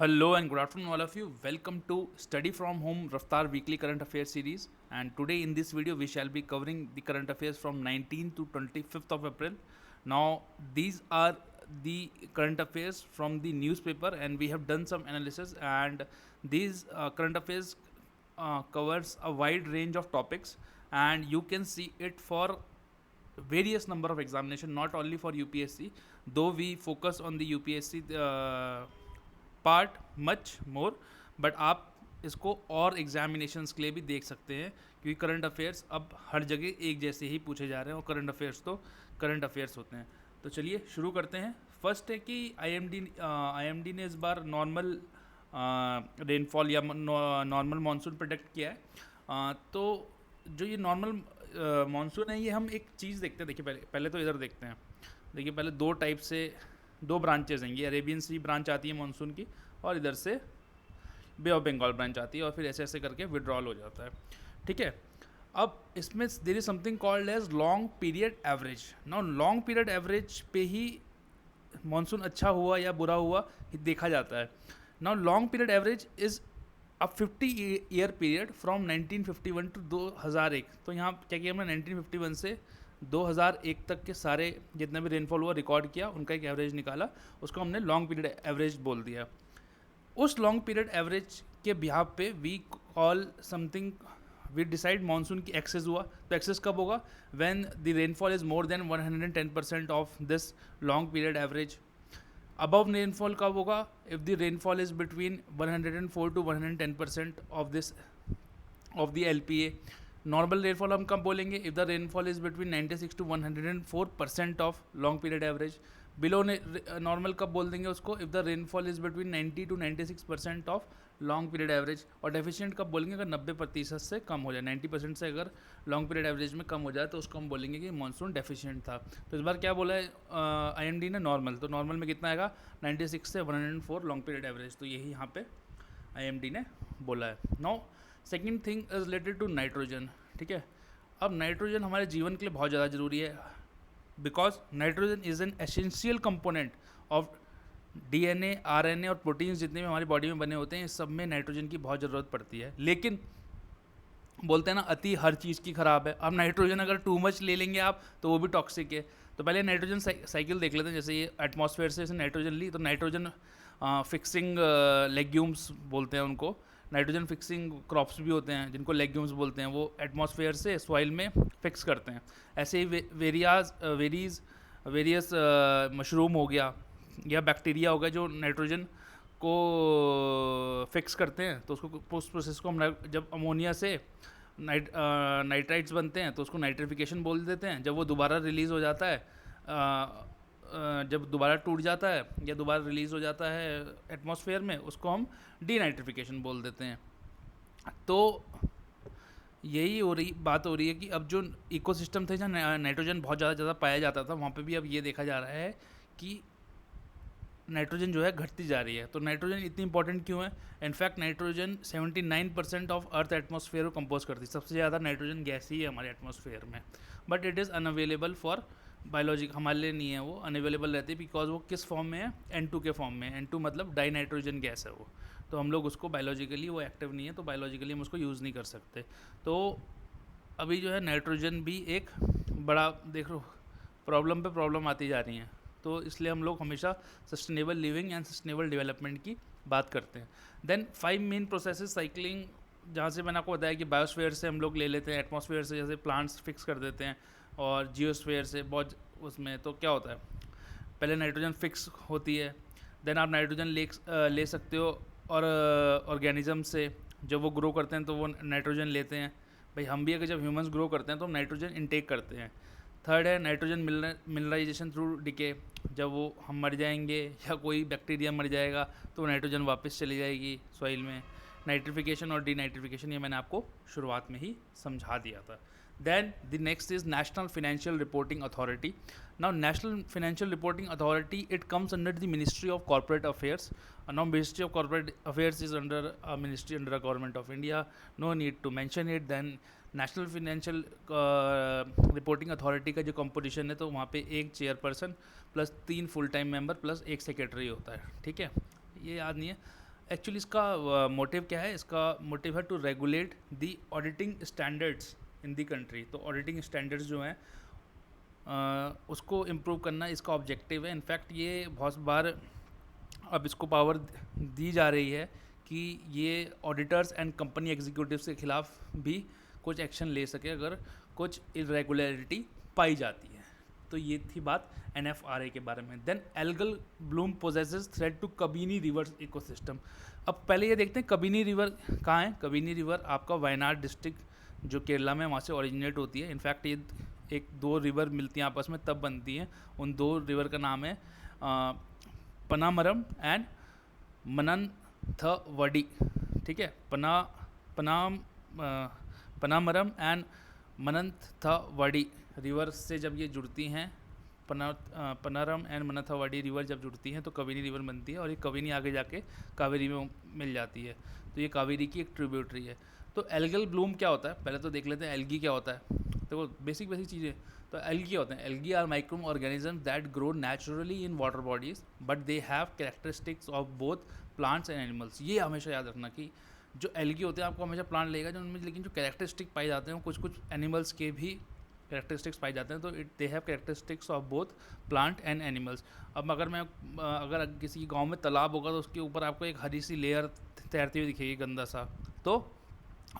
Hello and good afternoon, all of you. Welcome to Study from Home Raftar Weekly Current Affairs series. And today, in this video, we shall be covering the current affairs from 19th to 25th of April. Now, these are the current affairs from the newspaper, and we have done some analysis. And these current affairs covers a wide range of topics, and you can see it for various number of examination, not only for UPSC, though we focus on the UPSC part much more, but आप इसको और examinations के लिए भी देख सकते हैं, क्योंकि करंट अफेयर्स अब हर जगह एक जैसे ही पूछे जा रहे हैं और करंट अफेयर्स तो करंट अफेयर्स होते हैं। तो चलिए शुरू करते हैं। फर्स्ट है कि आईएमडी ने इस बार नॉर्मल रेनफॉल या नॉर्मल मानसून प्रोडिक्ट किया है। तो जो ये नॉर्मल मानसून है, ये हम एक चीज़ देखते हैं। देखिए पहले तो इधर देखते हैं। देखिए पहले दो टाइप से दो ब्रांचेज हैं। ये अरेबियन सी ब्रांच आती है मानसून की, और इधर से बे ऑफ बंगाल ब्रांच आती है, और फिर ऐसे ऐसे करके विड्रॉल हो जाता है। ठीक है, अब इसमें there is something called as long period average. Now long period average पे ही मानसून अच्छा हुआ या बुरा हुआ देखा जाता है। Now long period average is a 50 year period from 1951 to 2001। तो यहाँ क्या किया हमने, 1951 से 2001 तक के सारे जितना भी रेनफॉल हुआ रिकॉर्ड किया, उनका एक एवरेज निकाला, उसको हमने लॉन्ग पीरियड एवरेज बोल दिया। उस लॉन्ग पीरियड एवरेज के बिहाफ पे we call something, we decide monsoon की एक्सेस हुआ। तो एक्सेस कब होगा, when the rainfall is more than 110% of this long period average. Above rainfall कब होगा, if the rainfall is between 104 to 110% of this of the LPA। Normal rainfall हम कब बोलेंगे, if the rainfall is between 96 to 104% of long period average. Below normal कब बोल देंगे उसको, if the rainfall is between 90 to 96% of long period average. और deficient कब बोलेंगे, अगर 90% से कम हो जाए, 90% से अगर लॉन्ग पीरियड एवरेज में कम हो जाए तो उसको हम बोलेंगे कि मानसून डेफिशिएंट था। तो इस बार क्या बोला है IMD ने, नॉर्मल। तो नॉर्मल में कितना आएगा, 96 से 104 लॉन्ग पीरियड एवरेज। तो यही यहाँ पे IMD ने बोला है। Now second thing is related to nitrogen. ठीक है, अब नाइट्रोजन हमारे जीवन के लिए बहुत ज़्यादा ज़रूरी है, because nitrogen is an essential component of DNA, RNA और प्रोटीन्स जितने भी हमारी बॉडी में बने होते हैं, सब में नाइट्रोजन की बहुत ज़रूरत पड़ती है। लेकिन बोलते हैं ना, अति हर चीज़ की ख़राब है। अब नाइट्रोजन अगर टू मच ले लेंगे आप तो वो भी टॉक्सिक है। तो पहले नाइट्रोजन साइकिल देख लेते हैं। जैसे ये एटमॉस्फेयर से नाइट्रोजन ली, तो नाइट्रोजन फिक्सिंग लेग्यूम्स बोलते हैं उनको। नाइट्रोजन फिक्सिंग क्रॉप्स भी होते हैं जिनको लेग्यूम्स बोलते हैं, वो एटमॉस्फेयर से सॉइल में फिक्स करते हैं। ऐसे ही वेरियस मशरूम हो गया या बैक्टीरिया हो गया जो नाइट्रोजन को फिक्स करते हैं। तो उसको उस प्रोसेस को हम जब अमोनिया से नाइट्राइट्स बनते हैं तो उसको नाइट्रिफिकेशन बोल देते हैं। जब वो दोबारा रिलीज़ हो जाता है, जब दोबारा टूट जाता है या दोबारा रिलीज़ हो जाता है एटमॉस्फेयर में, उसको हम डीनाइट्रिफिकेशन बोल देते हैं। तो यही बात हो रही है कि अब जो इकोसिस्टम थे जहाँ नाइट्रोजन बहुत ज़्यादा पाया जाता था, वहाँ पे भी अब ये देखा जा रहा है कि नाइट्रोजन जो है घटती जा रही है। तो नाइट्रोजन इतनी इंपॉर्टेंट क्यों है? In fact nitrogen 79% of earth atmosphere को कंपोज करती है। सबसे ज़्यादा नाइट्रोजन गैस ही है हमारे एटमॉस्फेयर में, but it is unavailable for biologic, हमारे लिए नहीं है वो, अनअवेलेबल रहती है बिकॉज वो किस फॉर्म में है, N2 के फॉर्म में। N2 मतलब डाई नाइट्रोजन गैस है वो। तो हम लोग उसको बायोलॉजिकली, वो एक्टिव नहीं है तो बायोलॉजिकली हम उसको यूज़ नहीं कर सकते। तो अभी जो है नाइट्रोजन भी एक बड़ा, देख लो, प्रॉब्लम पे प्रॉब्लम आती जा रही हैं। तो इसलिए हम लोग हमेशा sustainable living and sustainable development की बात करते हैं। देन 5 मेन प्रोसेसेस साइकिलिंग, जहाँ से मैंने आपको बताया कि बायोस्फीयर से हम लोग ले लेते हैं, एटमॉस्फेयर से जैसे प्लांट्स फिक्स कर देते हैं, और जियोस्फीयर से बहुत उसमें। तो क्या होता है, पहले नाइट्रोजन फिक्स होती है, देन आप नाइट्रोजन ले सकते हो, और ऑर्गेनिज्म से जब वो ग्रो करते हैं तो वो नाइट्रोजन लेते हैं। भाई हम भी अगर जब ह्यूमंस ग्रो करते हैं तो नाइट्रोजन इनटेक करते हैं। थर्ड है नाइट्रोजन मिनरलाइजेशन थ्रू डिके, जब वो हम मर जाएंगे या कोई बैक्टीरिया मर जाएगा तो नाइट्रोजन वापस चली जाएगी सॉइल में। नाइट्रिफिकेशन और डीनाइट्रिफिकेशन ये मैंने आपको शुरुआत में ही समझा दिया था। Then the next is National Financial Reporting Authority. Now National Financial Reporting Authority, it comes under the Ministry of Corporate Affairs. Now Ministry of Corporate Affairs is under a ministry under the Government of India. No need to mention it. Then national financial reporting authority का जो composition है, तो वहाँ पे एक chairperson plus 3 full time member plus एक secretary होता है। ठीक है, ये याद नहीं है। एक्चुअली इसका मोटिव क्या है? इसका मोटिव है to regulate the auditing standards in the country. तो ऑडिटिंग स्टैंडर्ड्स जो हैं उसको इम्प्रूव करना इसका ऑब्जेक्टिव है। इनफैक्ट ये बहुत बार अब इसको पावर दी जा रही है कि ये ऑडिटर्स एंड कंपनी एग्जीक्यूटिव्स के खिलाफ भी कुछ एक्शन ले सके अगर कुछ इरेगुलरिटी पाई जाती है। तो ये थी बात NFRA के बारे में। Then algal bloom possesses threat to Kabini river ecosystem. अब पहले ये देखते हैं कबिनी रिवर कहाँ है। कबिनी रिवर आपका वायनाड डिस्ट्रिक्ट जो केरला में, वहाँ से ओरिजिनेट होती है। इनफैक्ट ये एक दो रिवर मिलती हैं आपस में तब बनती हैं। उन दो रिवर का नाम है पनामरम एंड मनंथवडी। ठीक है, पनामरम एंड मनंथवडी रिवर से जब ये जुड़ती हैं, पनारम एंड मनंथवडी रिवर जब जुड़ती हैं तो कबिनी रिवर बनती है, और ये कबिनी आगे जाके कावेरी में मिल जाती है। तो ये कावेरी की एक ट्रिब्यूटरी है। तो एल्गल ब्लूम क्या होता है, पहले तो देख लेते हैं एल्गी क्या होता है। तो बेसिक चीज़ें, तो एल्गी क्या होते हैं? Algae are micro organism that grow naturally in water bodies but they have characteristics of both plants and animals. ये हमेशा याद रखना कि जो एल्गी होते हैं आपको हमेशा प्लांट लेगा जो उनमें, लेकिन जो कैरेक्टरिस्टिक पाए जाते हैं कुछ कुछ एनिमल्स के भी कैरेक्टरिस्टिक्स पाए जाते हैं। तो दे have characteristics of both plant and animals. अब अगर किसी गांव में तालाब होगा तो उसके ऊपर आपको एक हरी सी लेयर तैरती हुई दिखेगी गंदा सा, तो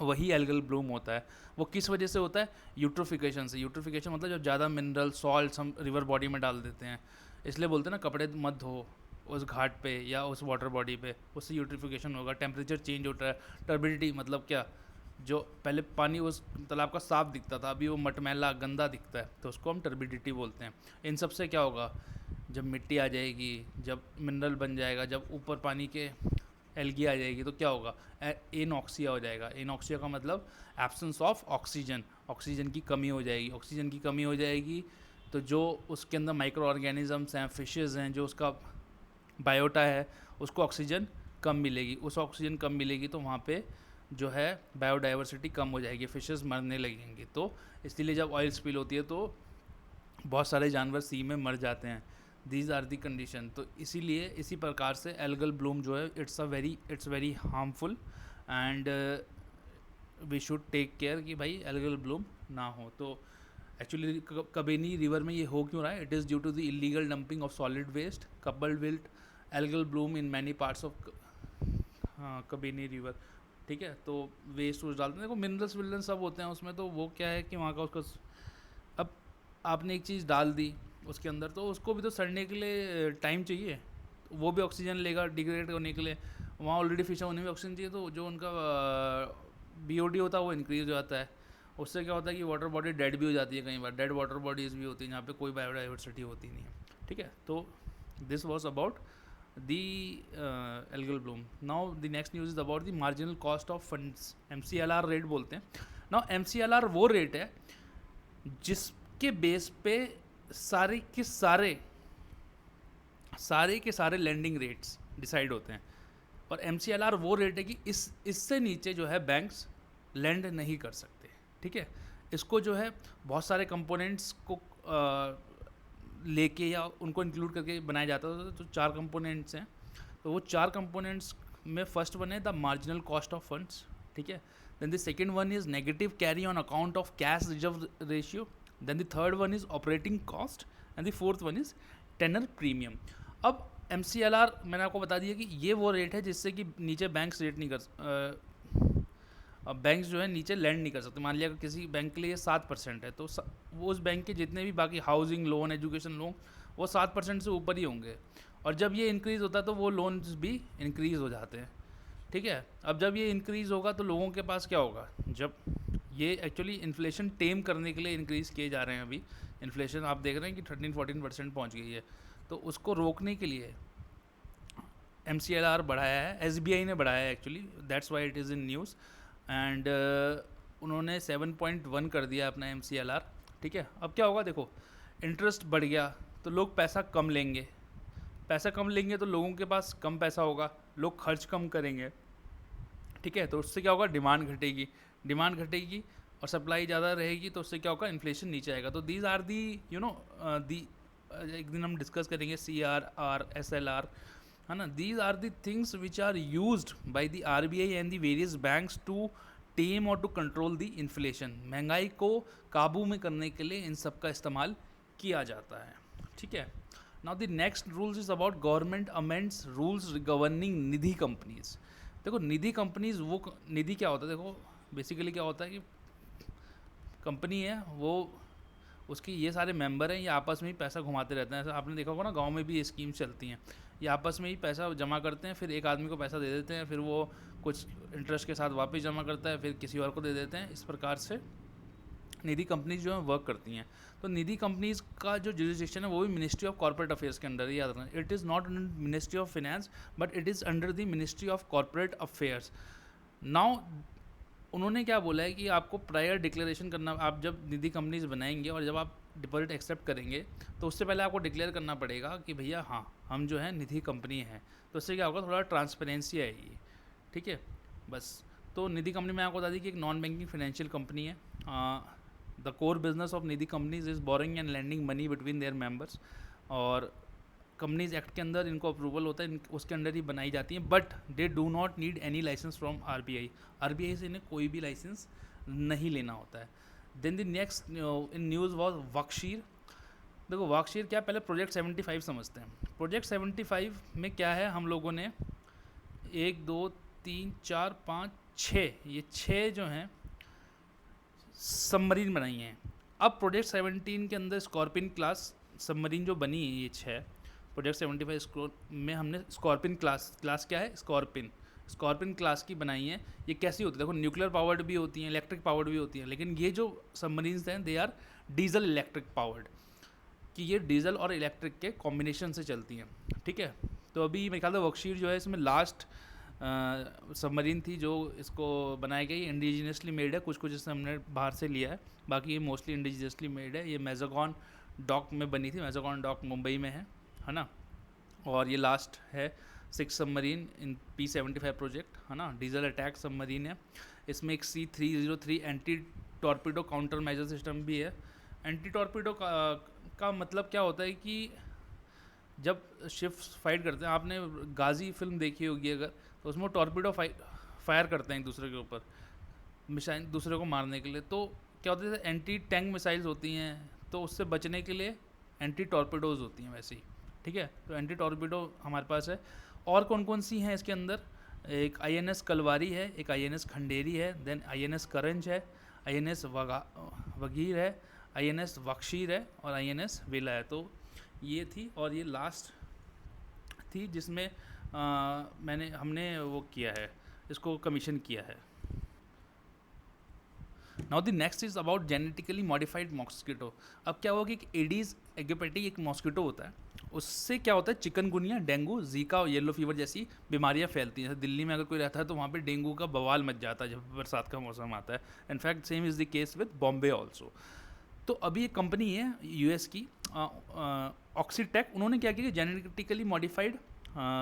वही एल्गल ब्लूम होता है। वो किस वजह से होता है? यूट्रोफिकेशन से। यूट्रोफिकेशन मतलब जब ज़्यादा मिनरल सॉल्ट हम रिवर बॉडी में डाल देते हैं, इसलिए बोलते हैं ना कपड़े मत धो उस घाट पे या उस वाटर बॉडी पे, उससे यूट्रिफिकेशन होगा। टेम्परेचर चेंज होता है। टर्बिडिटी मतलब क्या? जो पहले पानी उस तालाब का साफ दिखता था, अभी वो मटमैला गंदा दिखता है, तो उसको हम टर्बिडिटी बोलते हैं। इन सब से क्या होगा? जब मिट्टी आ जाएगी, जब मिनरल बन जाएगा, जब ऊपर पानी के एल्गी आ जाएगी, तो क्या होगा? एनॉक्सिया हो जाएगा। एनॉक्सिया का मतलब एब्सेंस ऑफ ऑक्सीजन। ऑक्सीजन की कमी हो जाएगी। ऑक्सीजन की कमी हो जाएगी तो जो उसके अंदर माइक्रो ऑर्गेनिजम्स हैं, फिशेज़ हैं, जो उसका बायोटा है, उसको ऑक्सीजन कम मिलेगी। उस ऑक्सीजन कम मिलेगी तो वहाँ पे जो है बायोडाइवर्सिटी कम हो जाएगी, फिशेस मरने लगेंगी। तो इसलिए जब ऑयल स्पिल होती है तो बहुत सारे जानवर सी में मर जाते हैं। These are the condition. तो इसीलिए इसी प्रकार से एल्गल ब्लूम जो है it's very harmful and we should take care कि भाई एल्गल ब्लूम ना हो। तो एक्चुअली कबिनी रिवर में ये हो क्यों रहा है? It is due to the illegal dumping of solid waste coupled with algal bloom in many parts of Kabini river. ठीक है, तो वेस्ट डालते हैं। देखो मिनरल्स विनरल्स सब होते हैं उसमें, तो वो क्या है कि वहाँ का उसका, अब आपने एक चीज़ डाल दी उसके अंदर तो उसको भी तो सड़ने के लिए टाइम चाहिए, वो भी ऑक्सीजन लेगा डिग्रेड होने के लिए। वहाँ ऑलरेडी फिश होने में ऑक्सीजन चाहिए, तो जो उनका BOD होता है वो इंक्रीज हो जाता है। उससे क्या होता है कि वाटर बॉडी डेड भी हो जाती है, कई बार डेड वाटर बॉडीज़ भी होती हैं जहाँ पे कोई बायोडाइवर्सिटी होती नहीं है। ठीक है, तो this was about the algal bloom. Now the next news is about the marginal cost of funds. MCLR rate बोलते हैं। Now MCLR वो रेट है जिसके बेस पे सारे के सारे लैंडिंग रेट्स डिसाइड होते हैं। और MCLR वो रेट है कि इससे नीचे जो है बैंक्स लैंड नहीं कर सकते। ठीक है, इसको जो है बहुत सारे कंपोनेंट्स को लेके या उनको इंक्लूड करके बनाया जाता है। तो 4 कंपोनेंट्स हैं। तो वो 4 कंपोनेंट्स में फर्स्ट वन है the marginal cost of funds. ठीक है, then the second one is negative carry on account of cash reserve ratio. Then the third one is operating cost and the fourth one is tenor premium. अब MCLR मैंने आपको बता दिया कि ये वो रेट है जिससे कि नीचे बैंक्स रेट नहीं कर अब बैंक्स जो है नीचे लैंड नहीं कर सकते। मान लिया कि किसी बैंक के लिए 7% है, तो वो उस बैंक के जितने भी बाकी हाउसिंग लोन, एजुकेशन लोन, वो 7% से ऊपर ही होंगे। और जब ये इंक्रीज़ होता है तो वो लोन्स भी इंक्रीज़ हो जाते हैं। ठीक है, अब जब ये इंक्रीज़ होगा तो लोगों के पास क्या होगा? जब ये एक्चुअली इन्फ्लेशन टेम करने के लिए इंक्रीज़ किए जा रहे हैं। अभी इन्फ्लेशन आप देख रहे हैं कि 13-14% पहुँच गई है। तो उसको रोकने के लिए MCLR बढ़ाया है, SBI ने बढ़ाया है actually, that's why it is in news. And उन्होंने 7.1 कर दिया अपना MCLR। ठीक है, अब क्या होगा? देखो इंटरेस्ट बढ़ गया तो लोग पैसा कम लेंगे, तो लोगों के पास कम पैसा होगा, लोग खर्च कम करेंगे। ठीक है, तो उससे क्या होगा? डिमांड घटेगी और सप्लाई ज़्यादा रहेगी, तो उससे क्या होगा? इन्फ्लेशन नीचे आएगा। तो दीज आर दी दी एक दिन हम डिस्कस करेंगे CRR, SLR, है ना. These are the things which are used by the RBI and the various banks to tame और टू कंट्रोल द इन्फ्लेशन. महंगाई को काबू में करने के लिए इन सब का इस्तेमाल किया जाता है. ठीक है. Now the next rules is about government amends rules governing Nidhi companies. देखो निधि कंपनीज, वो निधि क्या होता है, देखो बेसिकली क्या होता है कि कंपनी है, वो उसकी ये सारे मेंबर हैं, ये आपस में ही पैसा घुमाते रहते हैं. ऐसा आपने देखा होगा ना, गांव में भी ये स्कीम चलती हैं. ये आपस में ही पैसा जमा करते हैं, फिर एक आदमी को पैसा दे देते हैं, फिर वो कुछ इंटरेस्ट के साथ वापस जमा करता है, फिर किसी और को दे देते हैं. इस प्रकार से निधि कंपनीज जो है वर्क करती हैं. तो निधि कंपनीज का जो जुरिसडिक्शन है वो भी मिनिस्ट्री ऑफ कॉर्पोरेट अफेयर्स के अंडर ही याद रखना. It is not under ministry of finance but it is under the ministry of corporate affairs. Now उन्होंने क्या बोला है कि आपको प्रायर डिक्लेरेशन करना, आप जब निधि कंपनीज बनाएंगे और जब आप डिपॉजिट एक्सेप्ट करेंगे तो उससे पहले आपको डिक्लेयर करना पड़ेगा कि भैया हाँ हम जो है निधि कंपनी है. तो उससे क्या होगा, थोड़ा ट्रांसपेरेंसी आएगी. ठीक है. बस तो निधि कंपनी में आपको बता दी कि एक नॉन बैंकिंग फाइनेंशियल कंपनी है. The core business of Nidhi companies is borrowing and lending money between their members. और कंपनीज एक्ट के अंदर इनको अप्रूवल होता है, उसके अंडर ही बनाई जाती हैं. But they do not need any licence from RBI. RBI से इन्हें कोई भी लाइसेंस नहीं लेना होता है. Then the next in news was वर्कशीर. देखो वर्कशीर क्या, पहले प्रोजेक्ट 75 समझते हैं. प्रोजेक्ट 75 में क्या है, हम लोगों ने 1 2 3 4 5 6 ये 6 जो हैं सबमरीन बनाई हैं. अब प्रोजेक्ट 17 के अंदर स्कॉर्पिन क्लास सबमरीन जो बनी है, ये 6 प्रोजेक्ट 75 में हमने स्कॉर्पिन क्लास क्या है, स्कॉर्पिन क्लास की बनाई है. ये कैसी होती है, देखो न्यूक्लियर पावर्ड भी होती हैं, इलेक्ट्रिक पावर्ड भी होती हैं, लेकिन ये जो सबमरीन्स हैं they are diesel electric powered, कि ये डीजल और इलेक्ट्रिक के कॉम्बिनेशन से चलती हैं. ठीक है. तो अभी मेरे ख्याल से वर्कशीट जो है इसमें लास्ट सबमरीन थी जो इसको बनाई गई. इंडिजिनियसली मेड है, कुछ कुछ इससे हमने बाहर से लिया है, बाकी ये मोस्टली इंडिजिनियसली मेड है. ये मैज़ागॉन डॉक में बनी थी. मैज़ागॉन डॉक मुंबई में है ना. और ये लास्ट है 6 सबमरीन इन P75 प्रोजेक्ट, है ना. डीजल अटैक सबमरीन है. इसमें एक C303 anti torpedo counter measure system भी है. एंटी टॉर्पीडो का मतलब क्या होता है कि जब शिप्स फाइट करते हैं, आपने गाजी फिल्म देखी होगी अगर, तो उसमें टॉर्पीडो फायर करते हैं एक दूसरे के ऊपर, मिसाइल दूसरे को मारने के लिए. तो क्या होता है, एंटी टैंक मिसाइल्स होती हैं, तो उससे बचने के लिए एंटी टॉर्पीडोज़ होती हैं वैसे ही. ठीक है. तो एंटी टॉर्पीडो हमारे पास है. और कौन कौन सी हैं इसके अंदर, एक INS कलवारी है, एक INS खंडेरी है, देन INS करंज है, INS वगीर है, INS वक्शीर है और INS वेला है. तो ये थी, और ये लास्ट थी जिसमें हमने वो किया है, इसको कमीशन किया है. Now the next is about genetically modified mosquito. अब क्या होगा कि एडीज एग्योपेटी एक मॉस्किटो होता है, उससे क्या होता है चिकनगुनिया, डेंगू, जीका और येलो फीवर जैसी बीमारियां फैलती हैं. जैसे दिल्ली में अगर कोई रहता है तो वहाँ पे डेंगू का बवाल मच जाता है जब बरसात का मौसम आता है. In fact same is the case with Bombay also. तो अभी एक कंपनी है US की ऑक्सीटेक, उन्होंने क्या किया, जेनेटिकली मॉडिफाइड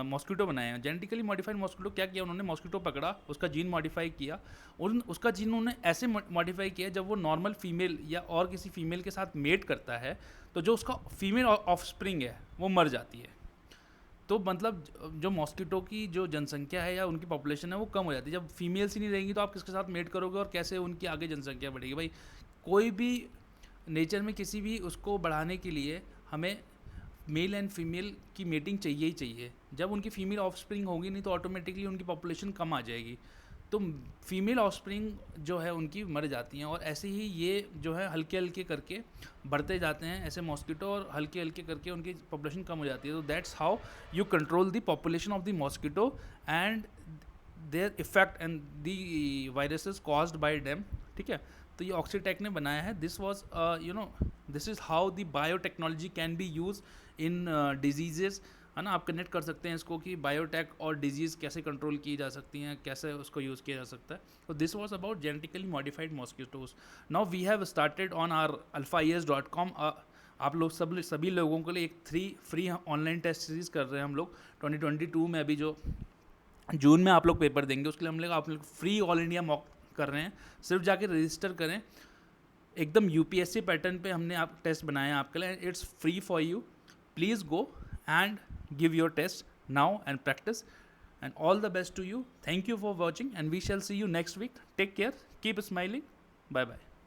मॉस्किटो बनाए हैं. जेनेटिकली मॉडिफाइड मॉस्किटो क्या किया उन्होंने, मॉस्किटो पकड़ा, उसका जीन मॉडिफाई किया, और उसका जीन उन्होंने ऐसे मॉडिफाई किया जब वो नॉर्मल फीमेल या और किसी फीमेल के साथ मेट करता है तो जो उसका फीमेल ऑफस्प्रिंग है वो मर जाती है. तो मतलब जो मॉस्किटो की जो जनसंख्या है या उनकी पॉपुलेशन है वो कम हो जाती है. जब फीमेल्स ही नहीं रहेंगी तो आप किसके साथ मेट करोगे और कैसे उनकी आगे जनसंख्या बढ़ेगी. भाई कोई भी नेचर में किसी भी उसको बढ़ाने के लिए हमें मेल एंड फीमेल की मेटिंग चाहिए ही चाहिए. जब उनकी फीमेल ऑफस्प्रिंग होगी नहीं तो ऑटोमेटिकली उनकी पॉपुलेशन कम आ जाएगी. तो फीमेल ऑफस्प्रिंग जो है उनकी मर जाती हैं, और ऐसे ही ये जो है हल्के हल्के करके बढ़ते जाते हैं ऐसे मॉस्किटो, और हल्के हल्के करके उनकी पॉपुलेशन कम हो जाती है. तो that's how you control the population of the mosquito and their effect and the viruses caused by them. ठीक है. तो ये ऑक्सीटेक ने बनाया है. This was this is how the biotechnology can be use in diseases, है ना. आप कनेक्ट कर सकते हैं इसको कि बायोटेक और डिजीज़ कैसे कंट्रोल की जा सकती हैं, कैसे उसको यूज़ किया जा सकता है. तो this was about genetically modified mosquitoes. Now we have started on our alphayears.com. आप लोग सभी लोगों के लिए एक फ्री ऑनलाइन टेस्ट सीरीज़ कर रहे हैं हम लोग 2022 में. अभी जो जून में आप लोग पेपर देंगे उसके लिए आप लोग फ्री ऑल इंडिया मॉक कर रहे हैं. सिर्फ जाके रजिस्टर करें, एकदम UPSC पैटर्न पे हमने आप टेस्ट बनाए हैं आपके लिए. It's free for you. Please go and give your test now and practice. And all the best to you. Thank you for watching, and we shall see you next week. Take care. Keep smiling. Bye bye.